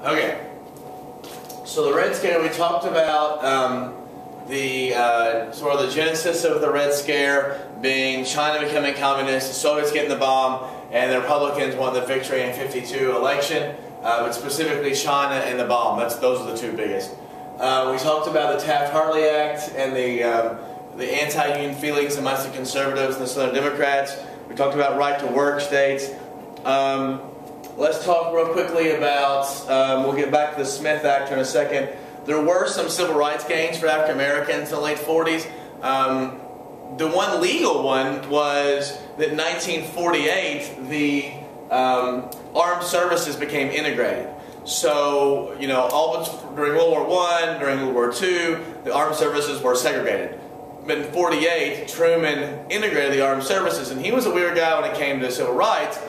Okay, so the Red Scare, we talked about sort of the genesis of the Red Scare being China becoming communist, the Soviets getting the bomb, and the Republicans won the victory in '52 election, but specifically China and the bomb. Those are the two biggest. We talked about the Taft-Hartley Act and the anti-union feelings amongst the conservatives and the Southern Democrats. We talked about right-to-work states. Let's talk real quickly about, we'll get back to the Smith Act in a second. There were some civil rights gains for African Americans in the late 40s. The one legal one was that in 1948, the armed services became integrated. So, you know, during World War I, during World War II, the armed services were segregated. But in '48, Truman integrated the armed services, and he was a weird guy when it came to civil rights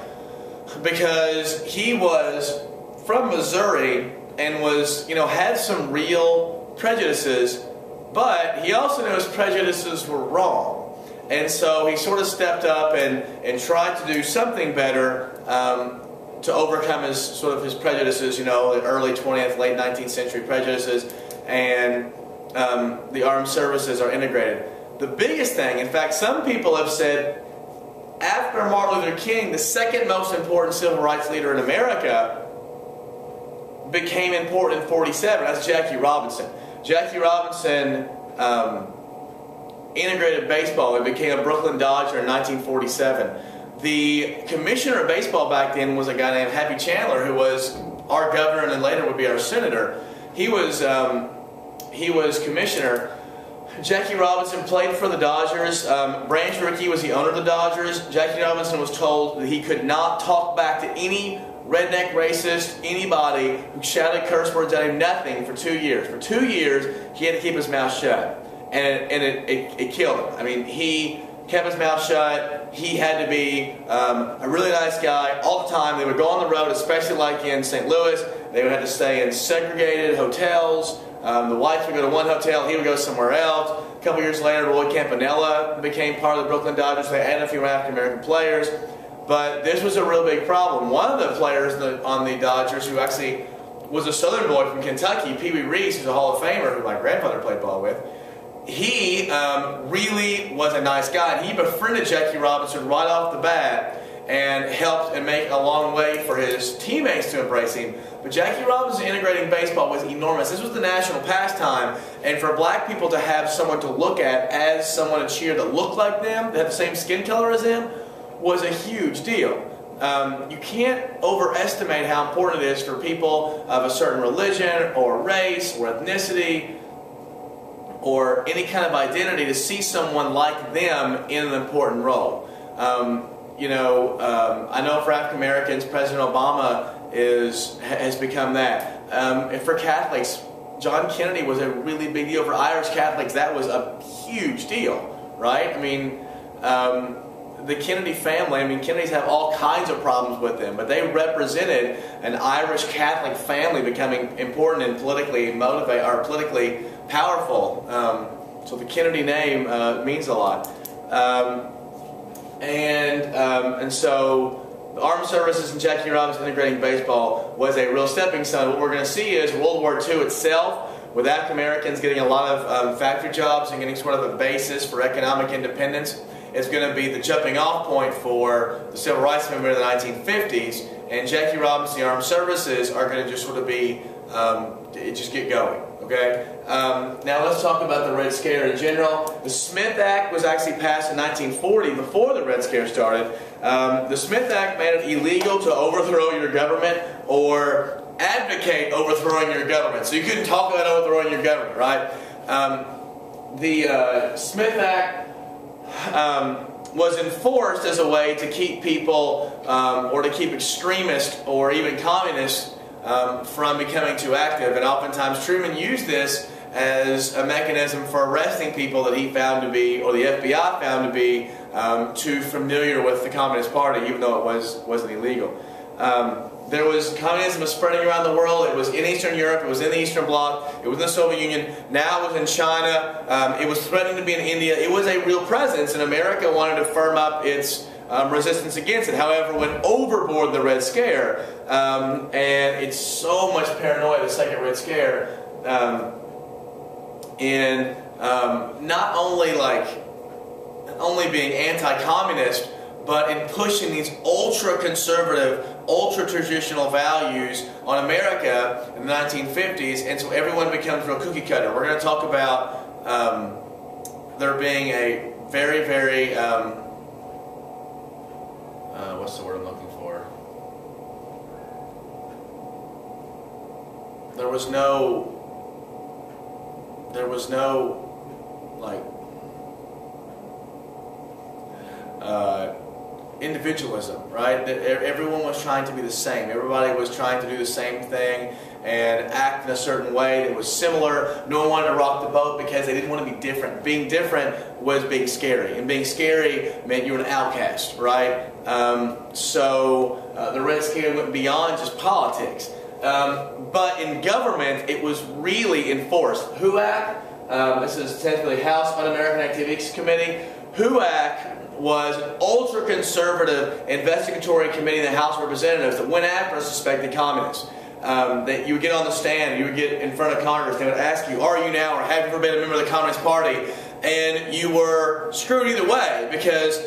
because he was from Missouri and was, you know, had some real prejudices, but he also knew his prejudices were wrong. And so he sort of stepped up and tried to do something better to overcome his prejudices, you know, the early 20th, late 19th century prejudices, and the armed services are integrated. The biggest thing, in fact, some people have said, after Martin Luther King, the second most important civil rights leader in America became important in '47. That's Jackie Robinson. Jackie Robinson integrated baseball and became a Brooklyn Dodger in 1947. The commissioner of baseball back then was a guy named Happy Chandler, who was our governor and then later would be our senator. He was commissioner. Jackie Robinson played for the Dodgers. Branch Rickey was the owner of the Dodgers. Jackie Robinson was told that he could not talk back to any redneck racist, anybody who shouted curse words at him, nothing, for 2 years. For 2 years, he had to keep his mouth shut. And it killed him. I mean, he kept his mouth shut. He had to be a really nice guy all the time. They would go on the road, especially like in St. Louis. They would have to stay in segregated hotels. The whites would go to one hotel, he would go somewhere else. A couple years later, Roy Campanella became part of the Brooklyn Dodgers. They added a few African American players. But this was a real big problem. One of the players on the Dodgers, who actually was a Southern boy from Kentucky, Pee Wee Reese, who's a Hall of Famer who my grandfather played ball with, he really was a nice guy. And he befriended Jackie Robinson right off the bat and helped and make a long way for his teammates to embrace him. But Jackie Robinson integrating baseball was enormous. This was the national pastime, and for black people to have someone to look at as someone to cheer that looked like them, that had the same skin color as them, was a huge deal. You can't overestimate how important it is for people of a certain religion or race or ethnicity or any kind of identity to see someone like them in an important role. I know for African Americans, President Obama has become that. And for Catholics, John Kennedy was a really big deal. For Irish Catholics, that was a huge deal, right? I mean, the Kennedy family, Kennedys have all kinds of problems with them, but they represented an Irish Catholic family becoming important and politically motivated, or politically powerful. So the Kennedy name means a lot. And so the armed services and Jackie Robinson integrating baseball was a real stepping stone. What we're going to see is World War II itself, with African Americans getting a lot of factory jobs and getting sort of a basis for economic independence, is going to be the jumping off point for the civil rights movement of the 1950s. And Jackie Robinson, the armed services, are going to just sort of be, just get going. Okay. Now let's talk about the Red Scare in general. The Smith Act was actually passed in 1940, before the Red Scare started. The Smith Act made it illegal to overthrow your government or advocate overthrowing your government. So you couldn't talk about overthrowing your government, right? The Smith Act was enforced as a way to keep people, or to keep extremists or even communists from becoming too active. And oftentimes Truman used this as a mechanism for arresting people that he found to be, or the FBI found to be, too familiar with the Communist Party, even though it wasn't illegal. There was communism was spreading around the world. It was in Eastern Europe. It was in the Eastern Bloc. It was in the Soviet Union. Now it was in China. It was threatening to be in India. It was a real presence, and America wanted to firm up its resistance against it. However, went overboard the Red Scare, and it's so much paranoia, the second Red Scare, in not only being anti-communist, but in pushing these ultra-conservative, ultra-traditional values on America in the 1950s, and so everyone becomes real cookie cutter. We're going to talk about there being a very, very, what's the word I'm looking for? There was no, like, individualism, right? That everyone was trying to be the same. Everybody was trying to do the same thing and act in a certain way that was similar. No one wanted to rock the boat because they didn't want to be different. Being different was being scary, and being scary meant you were an outcast, right? So the Red Scare went beyond just politics. But in government, it was really enforced. HUAC, this is technically House Un-American Activities Committee. HUAC was an ultra-conservative investigatory committee in the House of Representatives that went after suspected communists. That you would get on the stand, you would get in front of Congress, they would ask you, are you now or have you ever been a member of the Communist Party? And you were screwed either way, because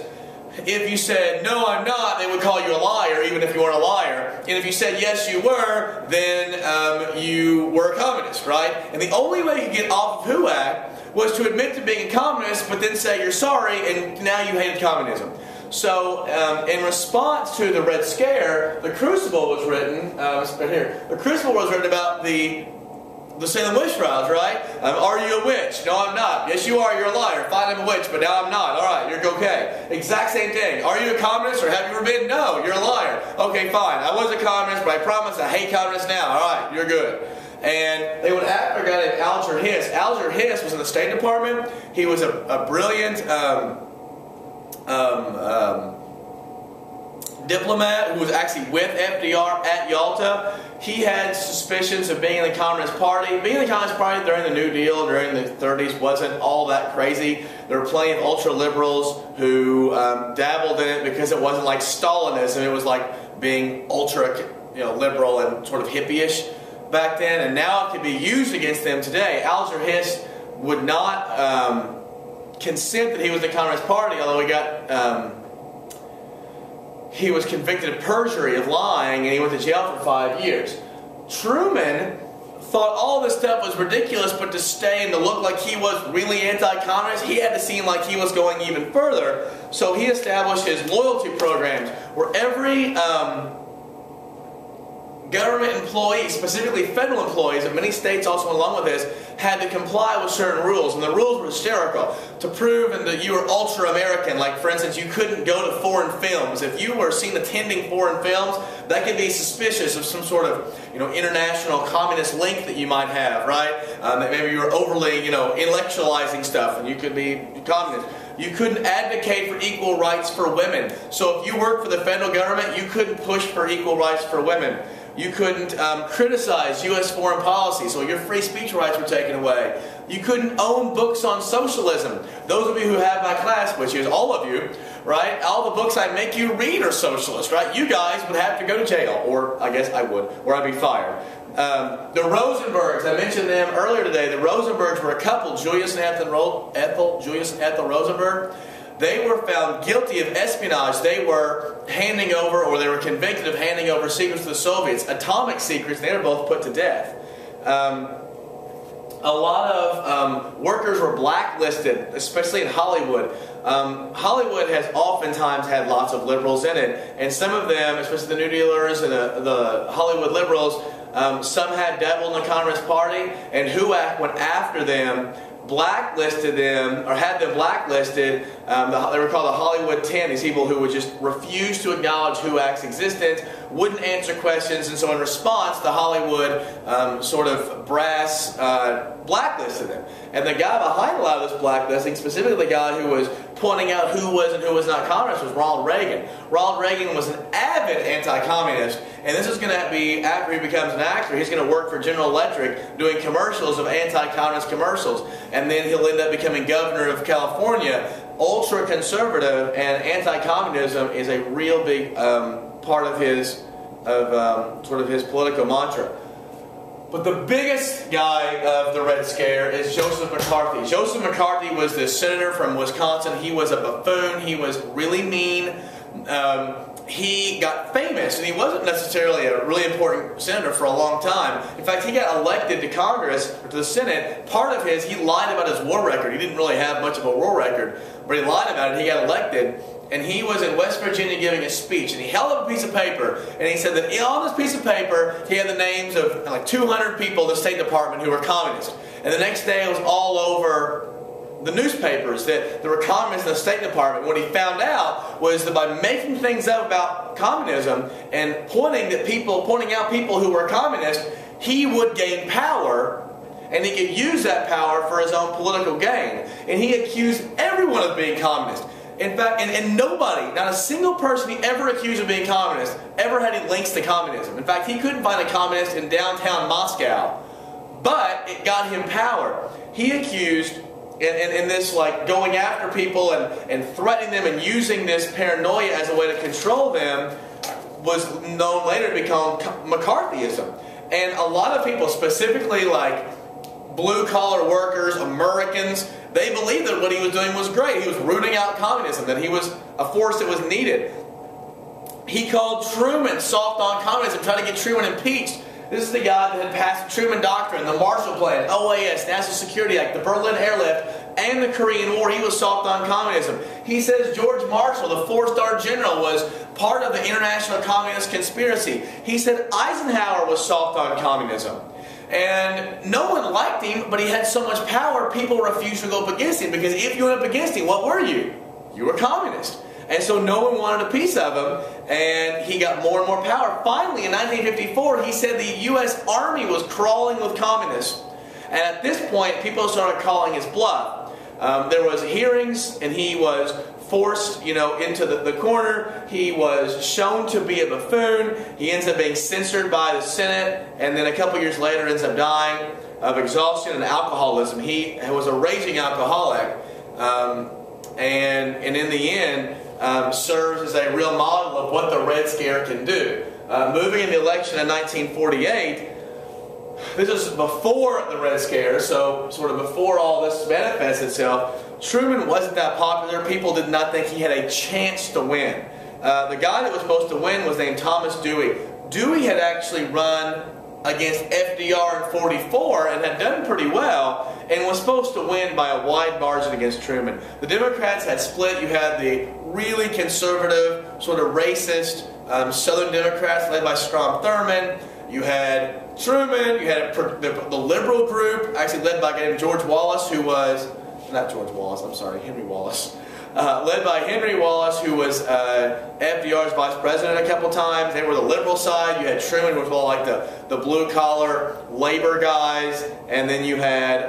if you said, no, I'm not, they would call you a liar, even if you weren't a liar. And if you said, yes, you were, then you were a communist, right? And the only way you could get off of HUAC was to admit to being a communist, but then say you're sorry, and now you hated communism. So, in response to the Red Scare, the Crucible was written, right here. The Crucible was written about the Salem witch trials, right? Are you a witch? No, I'm not. Yes, you are. You're a liar. Fine, I'm a witch, but now I'm not. All right, you're okay. Exact same thing. Are you a communist or have you ever been? No, you're a liar. Okay, fine. I was a communist, but I promise I hate communists now. All right, you're good. And they went after a guy named Alger Hiss. Alger Hiss was in the State Department. He was a brilliant diplomat who was actually with FDR at Yalta. He had suspicions of being in the Communist Party. Being in the Communist Party during the New Deal, during the 30s, wasn't all that crazy. There were plenty of ultra-liberals who dabbled in it because it wasn't like Stalinism. It was like being ultra-liberal and sort of hippie-ish back then, and now it can be used against them today. Alger Hiss would not consent that he was in the Communist Party, although he was convicted of perjury, of lying, and he went to jail for 5 years. Truman thought all this stuff was ridiculous, but to stay and to look like he was really anti-communist, he had to seem like he was going even further. So he established his loyalty programs, where every government employee, specifically federal employees, and many states also went along with this, had to comply with certain rules. And the rules were hysterical. To prove that you were ultra-American, like for instance, you couldn't go to foreign films. If you were seen attending foreign films, that could be suspicious of some sort of international communist link that you might have, right? That maybe you were overly intellectualizing stuff and you could be communist. You couldn't advocate for equal rights for women. So if you worked for the federal government, you couldn't push for equal rights for women. You couldn't criticize U.S. foreign policy, so your free speech rights were taken away. You couldn't own books on socialism. Those of you who have my class, which is all of you, right? All the books I make you read are socialist, right? You guys would have to go to jail, or I guess I would, or I'd be fired. The Rosenbergs, I mentioned them earlier today. The Rosenbergs were a couple, Julius and Ethel Rosenberg. They were found guilty of espionage. They were handing over, or they were convicted of handing over secrets to the Soviets, atomic secrets. They were both put to death. A lot of workers were blacklisted, especially in Hollywood. Hollywood has oftentimes had lots of liberals in it, and some of them, especially the New Dealers and the Hollywood liberals, some had dabbled in the Communist Party, and HUAC went after them, blacklisted them, or had them blacklisted. They were called the Hollywood 10, these people who would just refuse to acknowledge HUAC's existence, wouldn't answer questions, and so in response, the Hollywood sort of brass blacklisted them. And the guy behind a lot of this blacklisting, specifically the guy who was pointing out who was and who was not communist, was Ronald Reagan. Ronald Reagan was an avid anti-communist, and this is going to be, after he becomes an actor, he's going to work for General Electric doing commercials of anti-communist commercials, and then he'll end up becoming governor of California. ultra-conservative, and anti-communism is a real big part of his sort of his political mantra. But the biggest guy of the Red Scare is Joseph McCarthy. Joseph McCarthy was the senator from Wisconsin. He was a buffoon. He was really mean. He got famous, and he wasn't necessarily a really important senator for a long time. In fact, he got elected to Congress, or to the Senate. Part of he lied about his war record. He didn't really have much of a war record, but he lied about it. He got elected, and he was in West Virginia giving a speech, and he held up a piece of paper, and he said that on this piece of paper, he had the names of like 200 people in the State Department who were communists. And the next day, it was all over the newspapers that there were communists in the State Department. What he found out was that by making things up about communism and pointing out people who were communists, he would gain power, and he could use that power for his own political gain. And he accused everyone of being communist. In fact, and nobody, not a single person he ever accused of being communist, ever had any links to communism. In fact, he couldn't find a communist in downtown Moscow, but it got him power. He accused, in this like going after people and threatening them and using this paranoia as a way to control them, was known later to become McCarthyism. And a lot of people, specifically like blue-collar workers, Americans, they believed that what he was doing was great. He was rooting out communism, that he was a force that was needed. He called Truman soft on communism, trying to get Truman impeached. This is the guy that had passed the Truman Doctrine, the Marshall Plan, OAS, National Security Act, the Berlin Airlift, and the Korean War. He was soft on communism. He says George Marshall, the four-star general, was part of the international communist conspiracy. He said Eisenhower was soft on communism. And no one liked him, but he had so much power, people refused to go up against him, because if you went up against him, what were you? You were communist. And so no one wanted a piece of him, and he got more and more power. Finally, in 1954, he said the U.S. Army was crawling with communists. And at this point, people started calling his bluff. There was hearings, and he was forced, into the corner. He was shown to be a buffoon. He ends up being censored by the Senate, and then a couple years later ends up dying of exhaustion and alcoholism. He was a raging alcoholic, and in the end, serves as a real model of what the Red Scare can do. Moving in the election in 1948, this is before the Red Scare, so sort of before all this manifests itself. Truman wasn't that popular. People did not think he had a chance to win. The guy that was supposed to win was named Thomas Dewey. Dewey had actually run against FDR in '44 and had done pretty well, and was supposed to win by a wide margin against Truman. The Democrats had split. You had the really conservative, sort of racist Southern Democrats led by Strom Thurmond. You had Truman. You had the liberal group, actually led by a guy named George Wallace, who was, not George Wallace, I'm sorry, Henry Wallace. Led by Henry Wallace, who was FDR's vice president a couple times. They were the liberal side. You had Truman, who was all like the blue-collar labor guys. And then you had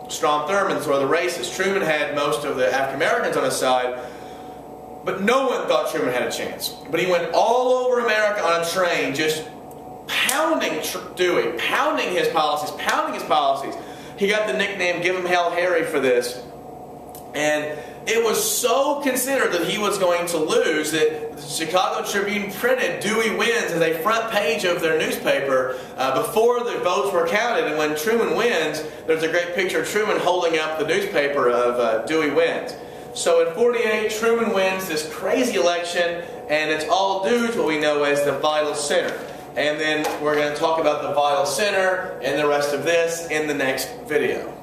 Strom Thurmond, sort of the racist. Truman had most of the African Americans on his side. But no one thought Truman had a chance. But he went all over America on a train, just pounding Dewey, pounding his policies. He got the nickname "Give him Hell Harry" for this. And it was so considered that he was going to lose that the Chicago Tribune printed "Dewey wins" as a front page of their newspaper before the votes were counted. And when Truman wins, there's a great picture of Truman holding up the newspaper of Dewey wins. So in '48, Truman wins this crazy election, and it's all due to what we know as the Vital Center. And then we're going to talk about the Vital Center and the rest of this in the next video.